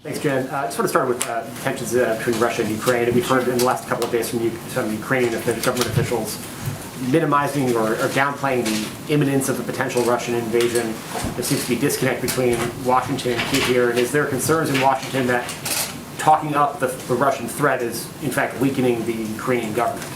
Thanks, Jen. I just want to start with tensions between Russia and Ukraine. And we've heard in the last couple of days from some Ukrainian government officials minimizing or downplaying the imminence of a potential Russian invasion. There seems to be a disconnect between Washington and Kyiv here. And is there concerns in Washington that talking up the Russian threat is, in fact, weakening the Ukrainian government?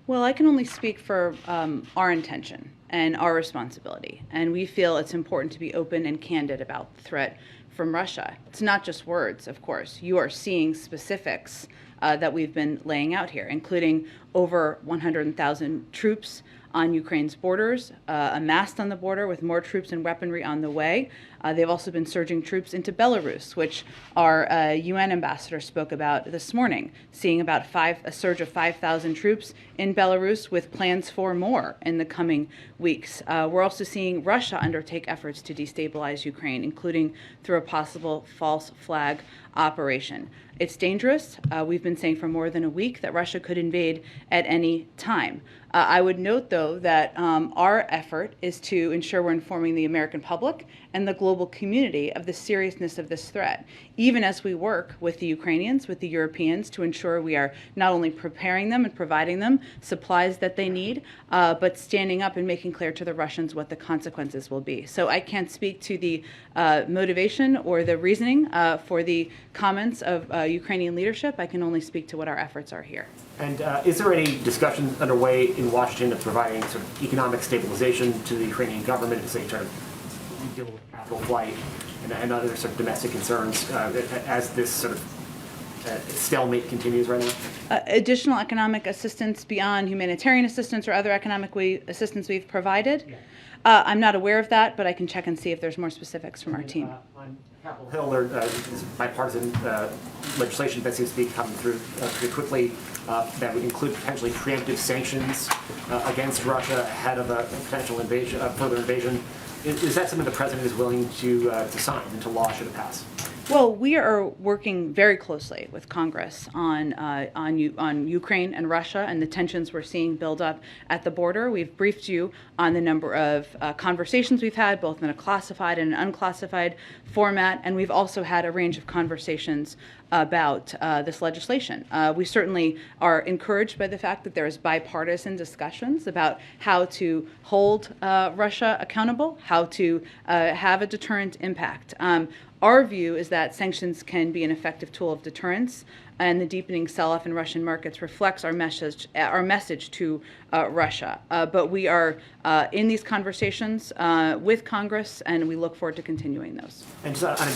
Well, I can only speak for our intention and our responsibility. And we feel it's important to be open and candid about the threat from Russia. It's not just words, of course. You are seeing specifics that we've been laying out here, including over 100,000 troops on Ukraine's borders, amassed on the border with more troops and weaponry on the way. They've also been surging troops into Belarus, which our UN ambassador spoke about this morning, seeing about a surge of 5,000 troops in Belarus with plans for more in the coming weeks. We're also seeing Russia undertake efforts to destabilize Ukraine, including through a possible false flag operation. It's dangerous. We've been saying for more than a week that Russia could invade at any time. I would note, though, that our effort is to ensure we're informing the American public and the global community of the seriousness of this threat, even as we work with the Ukrainians, with the Europeans, to ensure we are not only preparing them and providing them supplies that they need, but standing up and making clear to the Russians what the consequences will be. So I can't speak to the motivation or the reasoning for the comments of Ukrainian leadership. I can only speak to what our efforts are here. And is there any discussion underway in Washington of providing sort of economic stabilization to the Ukrainian government to say try to deal with capital flight and other sort of domestic concerns as this sort of stalemate continues right now? Additional economic assistance beyond humanitarian assistance or other economic assistance we've provided? Yeah. I'm not aware of that, but I can check and see if there's more specifics from our team. On Capitol Hill, there is bipartisan legislation that seems to be coming through pretty quickly that would include potentially preemptive sanctions against Russia ahead of a potential invasion, further invasion. Is that something the president is willing to sign into law should it pass? Well, we are working very closely with Congress on Ukraine and Russia and the tensions we're seeing build up at the border. We've briefed you on the number of conversations we've had, both in a classified and an unclassified format, and we've also had a range of conversations about this legislation. We certainly are encouraged by the fact that there is bipartisan discussions about how to hold Russia accountable, how to have a deterrent impact. Our view is that sanctions can be an effective tool of deterrence, and the deepening sell-off in Russian markets reflects our message to Russia. But we are in these conversations with Congress, and we look forward to continuing those. And just on a